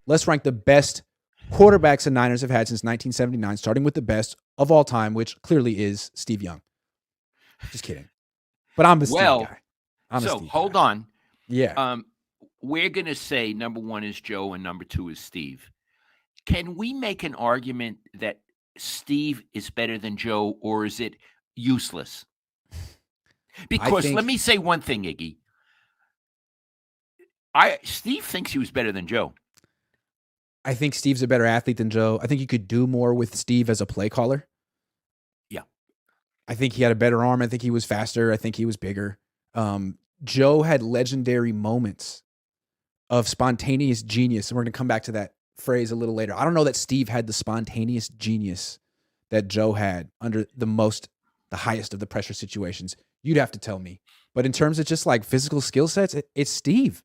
let's rank the best quarterbacks the Niners have had since 1979, starting with the best of all time, which clearly is Steve Young. Just kidding. But I'm a Steve guy. Hold on. Yeah. We're going to say number 1 is Joe and number 2 is Steve. Can we make an argument that Steve is better than Joe, or is it useless? Because let me say one thing, Iggy. Steve thinks he was better than Joe. I think Steve's a better athlete than Joe. I think you could do more with Steve as a play caller. Yeah. I think he had a better arm. I think he was faster. I think he was bigger. Joe had legendary moments of spontaneous genius. And we're going to come back to that phrase a little later. I don't know that Steve had the spontaneous genius that Joe had under the highest of the pressure situations. You'd have to tell me. But in terms of just like physical skill sets, it's Steve.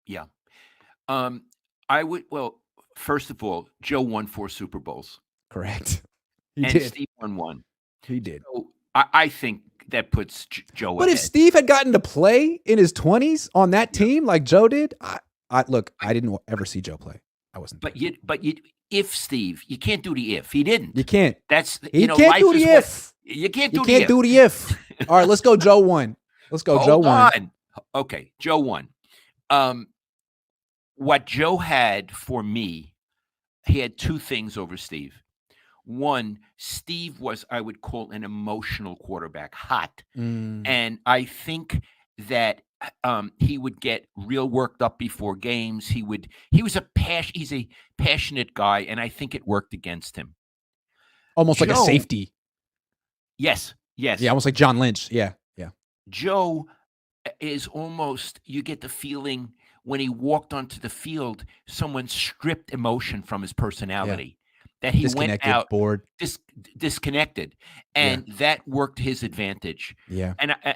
Yeah. First of all, Joe won 4 Super Bowls. Correct. He did. Steve won 1. He did. So I think that puts Joe ahead. But if Steve had gotten to play in his 20s on that team like Joe did, I didn't ever see Joe play. I wasn't. If Steve, you can't do the if. He didn't. You can't. You can't do the if. You can't do the if. All right, let's go Joe 1. Let's go Joe 1. Okay, Joe 1. What Joe had for me, he had 2 things over Steve. 1, Steve was, I would call, an emotional quarterback, hot. And I think that he would get real worked up before games. He's a passionate guy, and I think it worked against him. Almost like a safety. Yes. Yeah, almost like John Lynch. Yeah. Joe is almost, you get the feeling when he walked onto the field, someone stripped emotion from his personality. That he went out bored, disconnected, and that worked his advantage. Yeah,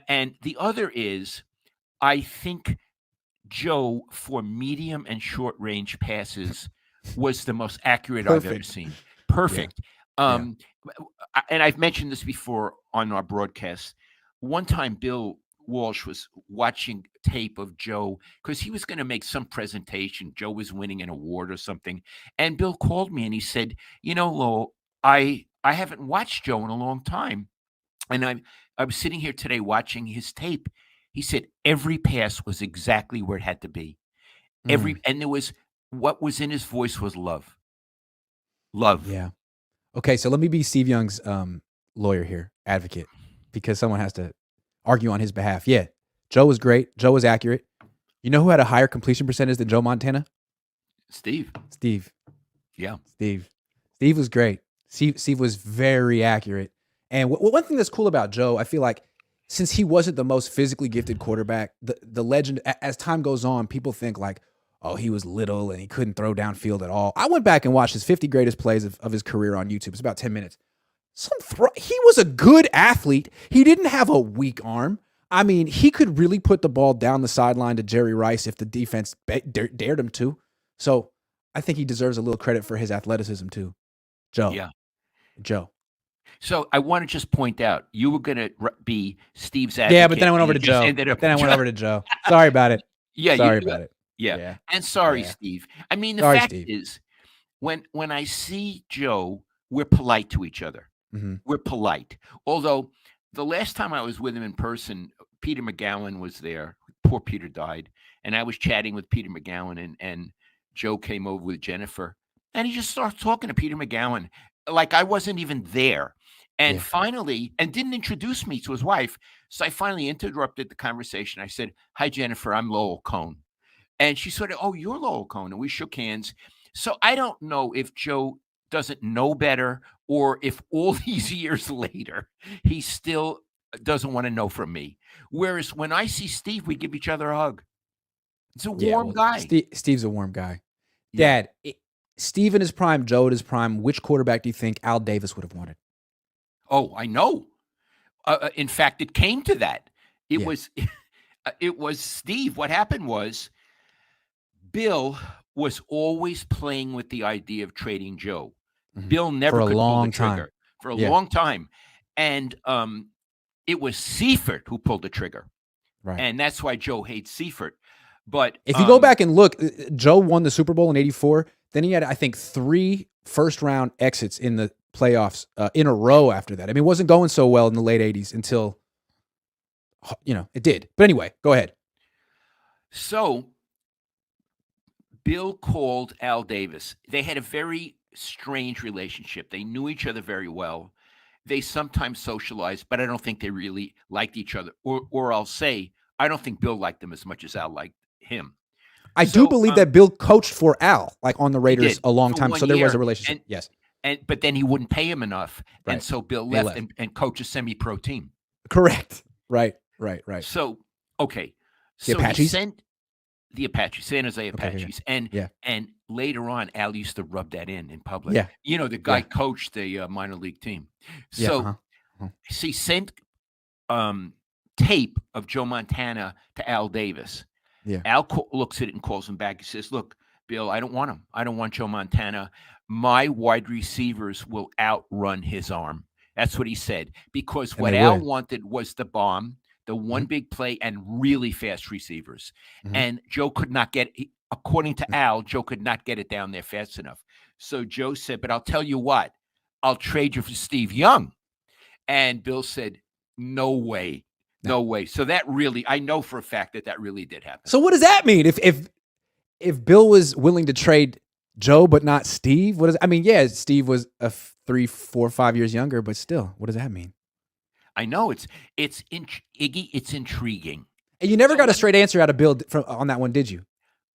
and the other is, I think Joe for medium and short range passes was the most accurate I've ever seen. Perfect. Yeah. And I've mentioned this before on our broadcast. One time, Bill Walsh was watching tape of Joe because he was going to make some presentation. Joe was winning an award or something. And Bill called me and he said, Lowell, I haven't watched Joe in a long time. And I was sitting here today watching his tape. He said every pass was exactly where it had to be. And there was, what was in his voice was love. Love. Yeah. Okay, so let me be Steve Young's lawyer here, advocate, because someone has to argue on his behalf. Yeah, Joe was great. Joe was accurate. You know who had a higher completion percentage than Joe Montana? Steve. Yeah. Steve was great. Steve was very accurate. And one thing that's cool about Joe, I feel like, since he wasn't the most physically gifted quarterback, the legend, as time goes on, people think like, oh, he was little and he couldn't throw downfield at all. I went back and watched his 50 greatest plays of his career on YouTube. It's about 10 minutes. He was a good athlete. He didn't have a weak arm. I mean, he could really put the ball down the sideline to Jerry Rice if the defense dared him to. So I think he deserves a little credit for his athleticism too. Joe. Yeah. Joe. So I want to just point out, you were going to be Steve's advocate. Yeah, but then I went over to Joe. Sorry about it. Yeah. Sorry about it. Yeah. And sorry, Steve. I mean, the fact is, when I see Joe, we're polite to each other. Mm-hmm. We're polite. Although the last time I was with him in person, Peter McGowan was there. Poor Peter died. And I was chatting with Peter McGowan, and Joe came over with Jennifer. And he just started talking to Peter McGowan like I wasn't even there. And finally, and didn't introduce me to his wife. So I finally interrupted the conversation. I said, "Hi, Jennifer, I'm Lowell Cohn." And she sort of, "Oh, you're Lowell Cohn." And we shook hands. So I don't know if Joe doesn't know better, or if all these years later, he still doesn't want to know from me. Whereas when I see Steve, we give each other a hug. It's a warm guy. Steve's a warm guy. Yeah. Dad, Steve in his prime, Joe at his prime, which quarterback do you think Al Davis would have wanted? Oh, I know. In fact, it came to that. It was Steve. What happened was Bill was always playing with the idea of trading Joe. Mm-hmm. Bill never could pull the trigger for a long time. And it was Seifert who pulled the trigger. Right. And that's why Joe hates Seifert. But If you go back and look, Joe won the Super Bowl in '84. Then he had, I think, 3 first-round exits in the playoffs in a row after that. I mean, it wasn't going so well in the late '80s until, it did. But anyway, go ahead. So Bill called Al Davis. They had a very strange relationship. They knew each other very well. They sometimes socialized, but I don't think they really liked each other. Or I'll say, I don't think Bill liked them as much as Al liked him. I do believe that Bill coached for Al, like on the Raiders, a long time. So there was a relationship. Yes. But then he wouldn't pay him enough. Right. And so Bill left. And coached a semi-pro team. Correct. Right. So, okay. The Apaches? He sent the Apaches, San Jose Apaches. Okay. And later on, Al used to rub that in public. Yeah. The guy coached the minor league team. So he sent tape of Joe Montana to Al Davis. Yeah. Al looks at it and calls him back. He says, look, Bill, I don't want him. I don't want Joe Montana. My wide receivers will outrun his arm. That's what he said. Because what Al wanted was the bomb, the one big play, and really fast receivers. And Joe could not get it. According to Al, Joe could not get it down there fast enough. So Joe said, but I'll tell you what, I'll trade you for Steve Young. And Bill said, no way. No way. So that really, I know for a fact that really did happen. So what does that mean? If Bill was willing to trade Joe but not Steve, Steve was 3, 4, 5 years younger, but still, what does that mean? I know Iggy, it's intriguing. And you never got a straight answer out of Bill on that one, did you?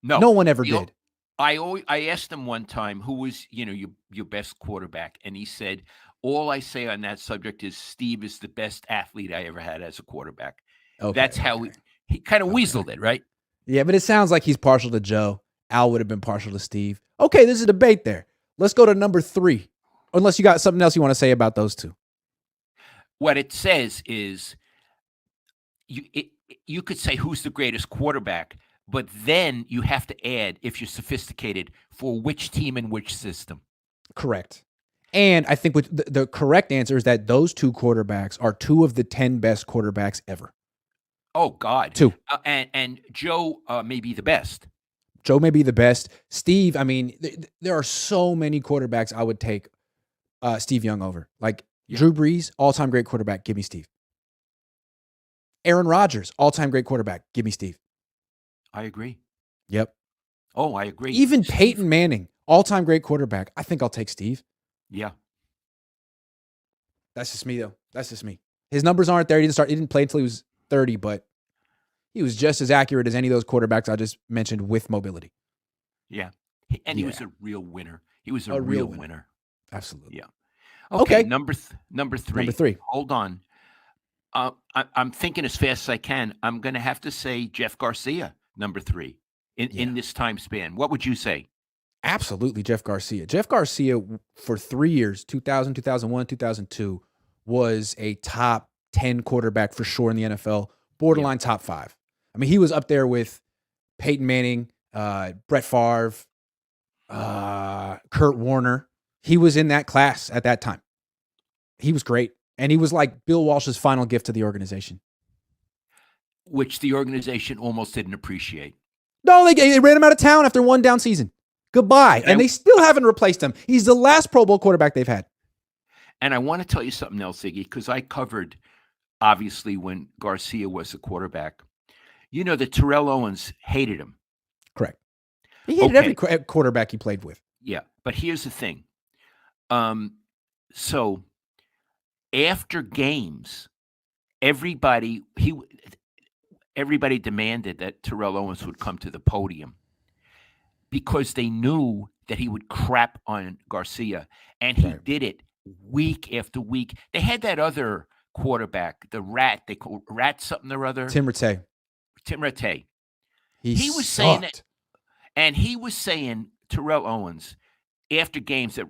No. No one ever did. I asked him one time who was, your best quarterback, and he said, all I say on that subject is Steve is the best athlete I ever had as a quarterback. That's how he kind of weaseled it, right? Yeah, but it sounds like he's partial to Joe. Al would have been partial to Steve. Okay, there's a debate there. Let's go to number 3. Unless you got something else you want to say about those two. What it says is you could say who's the greatest quarterback, but then you have to add, if you're sophisticated, for which team and which system. Correct. And I think the correct answer is that those 2 quarterbacks are 2 of the 10 best quarterbacks ever. Oh, God. 2. And Joe may be the best. Joe may be the best. Steve, there are so many quarterbacks I would take Steve Young over. Like Drew Brees, all-time great quarterback, give me Steve. Aaron Rodgers, all-time great quarterback, give me Steve. I agree. Yep. Oh, I agree. Even Peyton Manning, all-time great quarterback, I think I'll take Steve. Yeah. That's just me, though. That's just me. His numbers aren't there. He didn't play until he was 30, but he was just as accurate as any of those quarterbacks I just mentioned with mobility. Yeah. And he was a real winner. He was a real winner. Absolutely. Yeah. Okay. Number 3. Number 3. Hold on. I'm thinking as fast as I can. I'm going to have to say Jeff Garcia, number 3, in this time span. What would you say? Absolutely, Jeff Garcia. Jeff Garcia, for 3 years, 2000, 2001, 2002, was a top 10 quarterback for sure in the NFL, borderline top 5. He was up there with Peyton Manning, Brett Favre, Kurt Warner. He was in that class at that time. He was great. And he was like Bill Walsh's final gift to the organization. Which the organization almost didn't appreciate. No, they ran him out of town after one down season. Goodbye. And they still haven't replaced him. He's the last Pro Bowl quarterback they've had. And I want to tell you something else, Iggy, because I covered, obviously, when Garcia was a quarterback. That Terrell Owens hated him. Correct. He hated every quarterback he played with. Yeah, but here's the thing. So after games, everybody demanded that Terrell Owens would come to the podium because they knew that he would crap on Garcia, and he did it week after week. They had that other quarterback, the rat, they call Rat something or other. Tim Rattay. He was saying that, and he was saying Terrell Owens after games that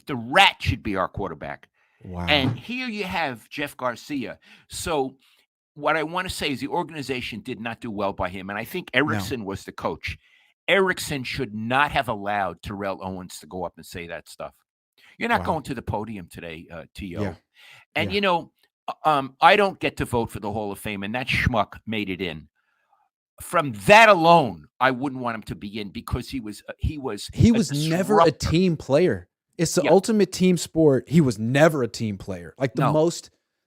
the Rat should be our quarterback. Wow. And here you have Jeff Garcia. So what I want to say is the organization did not do well by him, and I think Erickson was the coach. Erickson should not have allowed Terrell Owens to go up and say that stuff. You're not going to the podium today, T.O. Yeah. And, I don't get to vote for the Hall of Fame, and that schmuck made it in. from that alone, I wouldn't want him to be in because he was a never a disruptor. team player. It's the Yeah, ultimate team sport. He was never a team player. Like no,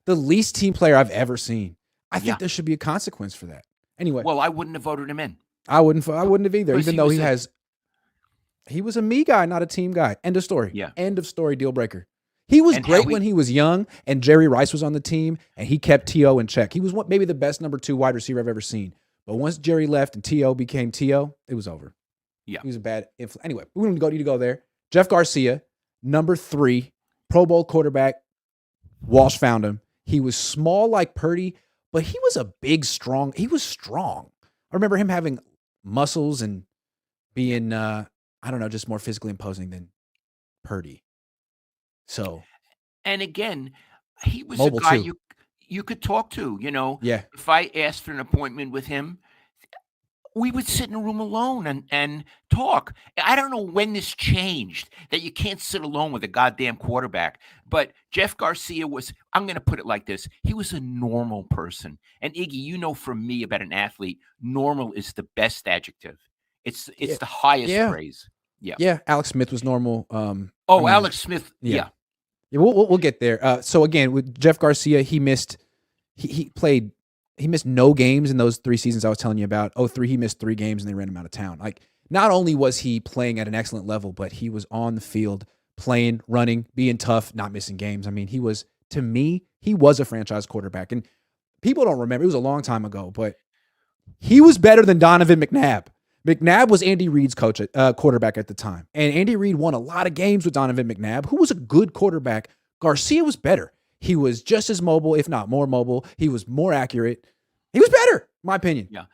the least team player I've ever seen. I yeah. think there should be a consequence for that. Anyway, Well, I wouldn't have voted him in I wouldn't have either, because even though he was a me guy, not a team guy. End of story. yeah, End of story, deal breaker. He was and how great when he was young and Jerry Rice was on the team and he kept T.O. in check. He was maybe the best number 2 wide receiver I've ever seen. But once Jerry left and T.O. became T.O., it was over. yeah. He was a bad influence. Anyway, we don't need to go there. Jeff Garcia, number 3, Pro Bowl quarterback. Walsh found him. He was small like Purdy, but he was a big, strong. He was strong. I remember him having muscles and being, I don't know, just more physically imposing than Purdy. So, And again, he was a mobile guy too. you could talk to. Yeah. If I asked for an appointment with him, we would sit in a room alone and talk. I don't know when this changed that you can't sit alone with a goddamn quarterback. But Jeff Garcia was, I'm going to put it like this. He was a normal person. And Iggy, you know from me about an athlete, normal is the best adjective. It's Yeah. the highest Yeah. praise. Yeah. Yeah. Alex Smith was normal. Alex Smith. Yeah. Yeah, we'll get there. So again, with Jeff Garcia, he missed no games in those 3 seasons I was telling you about. 03, he missed 3 games and they ran him out of town. Like, not only was he playing at an excellent level, but he was on the field playing, running, being tough, not missing games. I mean, to me, he was a franchise quarterback. And people don't remember, it was a long time ago, but he was better than Donovan McNabb. McNabb was Andy Reid's quarterback at the time. And Andy Reid won a lot of games with Donovan McNabb, who was a good quarterback. Garcia was better. He was just as mobile, if not more mobile. He was more accurate. He was better, in my opinion. Yeah.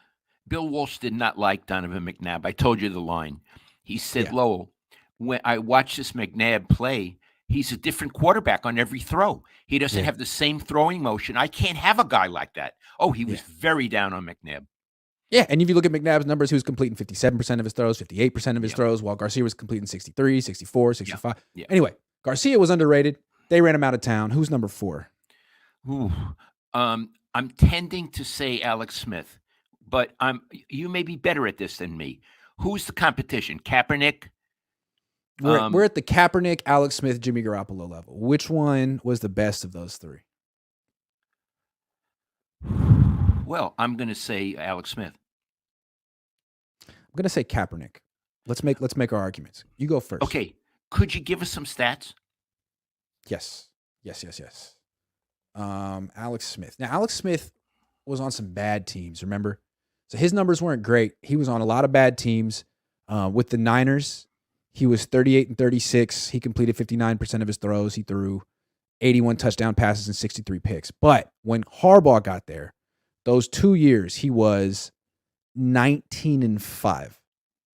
Bill Walsh did not like Donovan McNabb. I told you the line. He said, Yeah. Lowell, when I watch this McNabb play, he's a different quarterback on every throw. He doesn't have the same throwing motion. I can't have a guy like that. Oh, he was very down on McNabb. Yeah, and if you look at McNabb's numbers, he was completing 57% of his throws, 58% of his throws, while Garcia was completing 63, 64, 65. Yeah. Anyway, Garcia was underrated. They ran him out of town. Who's number 4? Ooh. I'm tending to say Alex Smith, but you may be better at this than me. Who's the competition? Kaepernick? We're at the Kaepernick, Alex Smith, Jimmy Garoppolo level. Which one was the best of those 3? Well, I'm going to say Alex Smith. I'm going to say Kaepernick. Let's make our arguments. You go first. Okay. Could you give us some stats? Yes. Alex Smith. Now, Alex Smith was on some bad teams, remember? So his numbers weren't great. He was on a lot of bad teams. With the Niners, he was 38 and 36. He completed 59% of his throws. He threw 81 touchdown passes and 63 picks. But when Harbaugh got there, those 2 years, he was 19 and 5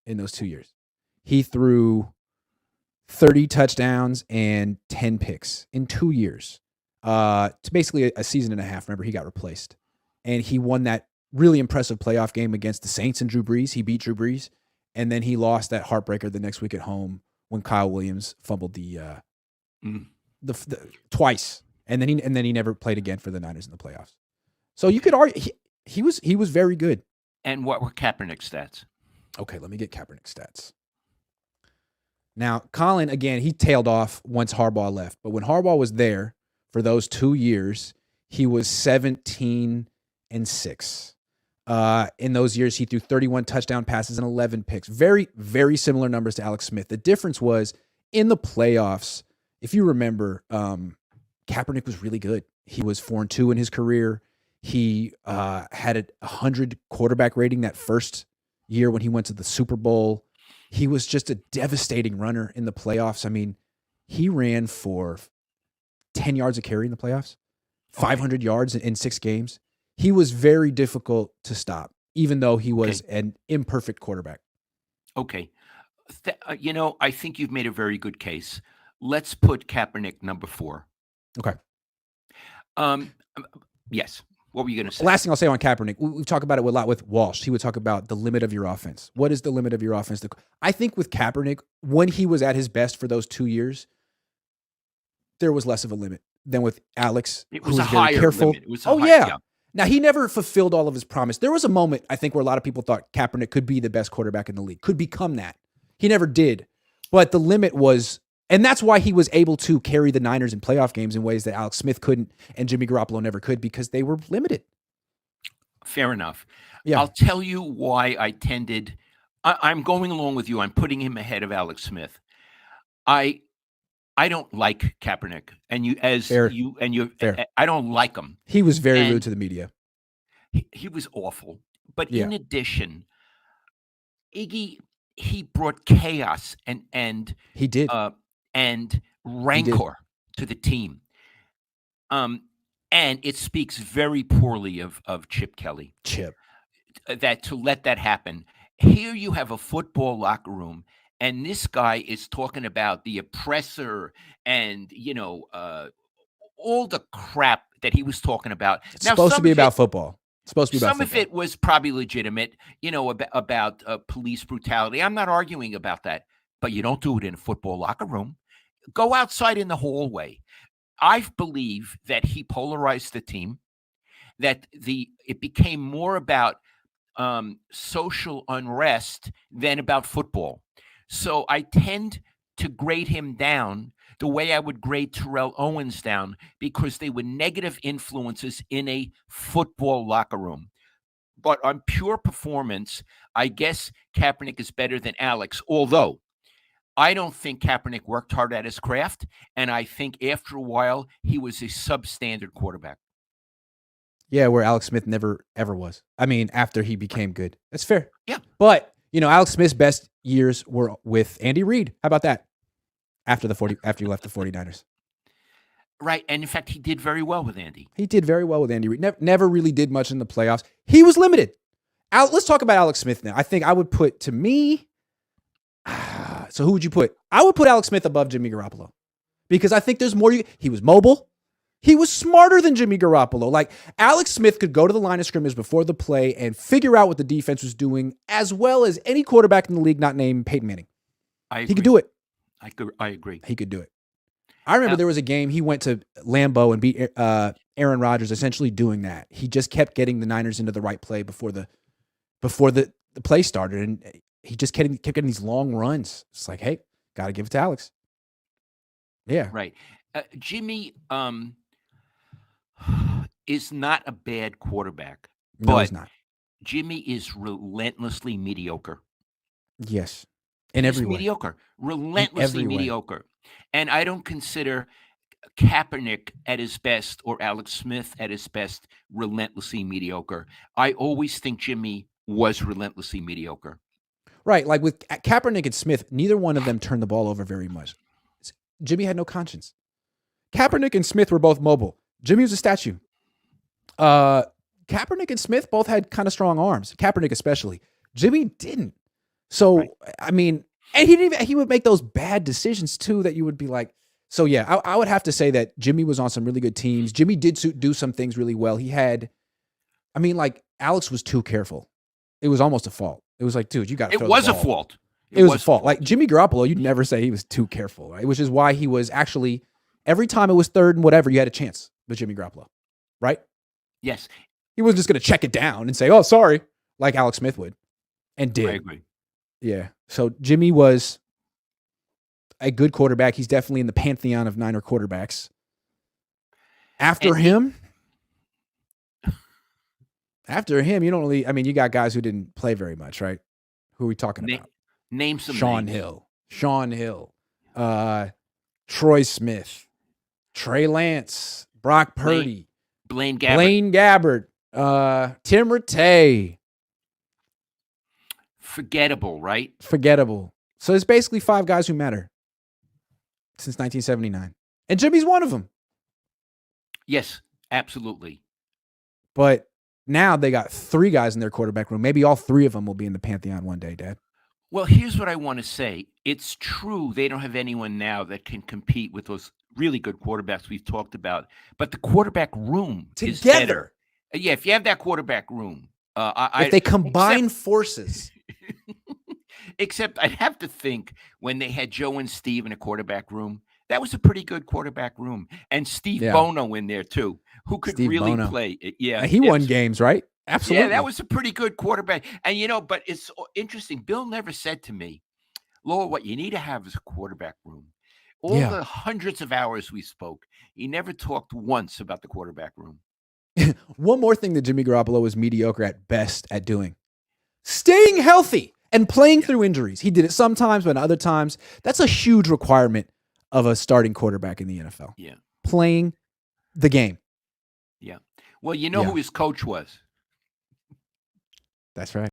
in those 2 years. He threw 30 touchdowns and 10 picks in 2 years. It's basically a season and a half. Remember, he got replaced. And he won that really impressive playoff game against the Saints and Drew Brees. He beat Drew Brees. And then he lost that heartbreaker the next week at home when Kyle Williams fumbled the twice. And then he never played again for the Niners in the playoffs. So you could argue he was very good. And what were Kaepernick's stats? Okay, let me get Kaepernick's stats. Now, Colin, again, he tailed off once Harbaugh left. But when Harbaugh was there for those 2 years, he was 17 and 6. In those years, he threw 31 touchdown passes and 11 picks. Very, very similar numbers to Alex Smith. The difference was in the playoffs, if you remember, Kaepernick was really good. He was 4-2 in his career. He had a 100 quarterback rating that first year when he went to the Super Bowl. He was just a devastating runner in the playoffs. I mean, he ran for 10 yards a carry in the playoffs, 500 yards in 6 games. He was very difficult to stop, even though he was an imperfect quarterback. Okay. I think you've made a very good case. Let's put Kaepernick number 4. Okay. Yes. What were you going to say? Last thing I'll say on Kaepernick, we've talked about it a lot with Walsh. He would talk about the limit of your offense. What is the limit of your offense? I think with Kaepernick, when he was at his best for those 2 years, there was less of a limit than with Alex. It was a higher careful. limit. It was yeah. Now, he never fulfilled all of his promise. There was a moment, I think, where a lot of people thought Kaepernick could be the best quarterback in the league, could become that. He never did. But the limit was, and that's why he was able to carry the Niners in playoff games in ways that Alex Smith couldn't and Jimmy Garoppolo never could, because they were limited. Fair enough. Yeah. I'll tell you why I'm going along with you. I'm putting him ahead of Alex Smith. I don't like Kaepernick, and I don't like him. He was very rude to the media. He was awful. But in addition, Iggy, he brought chaos and he did and rancor to the team. And it speaks very poorly of Chip Kelly. That to let that happen. Here you have a football locker room, and this guy is talking about the oppressor and, all the crap that he was talking about. It's supposed to be about football. It's supposed to be about football. Some of it was probably legitimate, about police brutality. I'm not arguing about that, but you don't do it in a football locker room. Go outside in the hallway. I believe that he polarized the team, that it became more about social unrest than about football. So I tend to grade him down the way I would grade Terrell Owens down, because they were negative influences in a football locker room. But on pure performance, I guess Kaepernick is better than Alex, although I don't think Kaepernick worked hard at his craft, and I think after a while he was a substandard quarterback. Yeah, where Alex Smith never, ever was. I mean, after he became good. That's fair. Yeah. But, Alex Smith's best years were with Andy Reid. How about that? After he left the 49ers. Right. And in fact, he did very well with Andy. He did very well with Andy Reid. Never really did much in the playoffs. He was limited. Let's talk about Alex Smith now. I think I would put, to me, so who would you put? I would put Alex Smith above Jimmy Garoppolo, because I think there's more. He was mobile. He was smarter than Jimmy Garoppolo. Like, Alex Smith could go to the line of scrimmage before the play and figure out what the defense was doing as well as any quarterback in the league not named Peyton Manning. He could do it. I agree. He could do it. I remember there was a game he went to Lambeau and beat Aaron Rodgers, essentially doing that. He just kept getting the Niners into the right play before the play started, and he just kept getting these long runs. It's like, hey, got to give it to Alex. Yeah. Right. Jimmy is not a bad quarterback. No, he's not. Jimmy is relentlessly mediocre. Yes. In every way. Mediocre. Relentlessly mediocre. And I don't consider Kaepernick at his best or Alex Smith at his best relentlessly mediocre. I always think Jimmy was relentlessly mediocre. Right. Like with Kaepernick and Smith, neither one of them turned the ball over very much. Jimmy had no conscience. Kaepernick and Smith were both mobile. Jimmy was a statue. Kaepernick and Smith both had kind of strong arms. Kaepernick especially. Jimmy didn't. So, right. I mean, and he would make those bad decisions too that you would be like, so yeah, I would have to say that Jimmy was on some really good teams. Jimmy did do some things really well. Alex was too careful. It was almost a fault. It was like, dude, you got to throw the ball. It was a fault. It was a fault. Like Jimmy Garoppolo, you'd never say he was too careful, right? Which is why he was actually, every time it was third and whatever, you had a chance with Jimmy Garoppolo, right? Yes. He wasn't just going to check it down and say, oh, sorry, like Alex Smith would, and did. I agree. Yeah. So Jimmy was a good quarterback. He's definitely in the pantheon of Niner quarterbacks. After him, you don't really, you got guys who didn't play very much, right? Who are we talking about? Name some Sean names. Hill, Troy Smith, Trey Lance, Brock Purdy, Blaine Gabbert, Tim Rattay. Forgettable, right? Forgettable. So there's basically 5 guys who matter since 1979. And Jimmy's one of them. Yes, absolutely. But now they got 3 guys in their quarterback room. Maybe all 3 of them will be in the pantheon one day, Dad. Well, here's what I want to say. It's true they don't have anyone now that can compete with those really good quarterbacks we've talked about. But the quarterback room is better. Yeah, if you have that quarterback room. If they combine forces. Except I'd have to think when they had Joe and Steve in a quarterback room, that was a pretty good quarterback room. And Steve Bono in there too, who could Steve really Bono. play. Yeah, He won games, right? Absolutely. Yeah, that was a pretty good quarterback. And but it's interesting. Bill never said to me, Lowell, what you need to have is a quarterback room. All the hundreds of hours we spoke, he never talked once about the quarterback room. One more thing that Jimmy Garoppolo was mediocre at best at doing: staying healthy and playing through injuries. He did it sometimes, but other times, that's a huge requirement of a starting quarterback in the NFL. Yeah. Playing the game. Yeah. Well, you know who his coach was? That's right.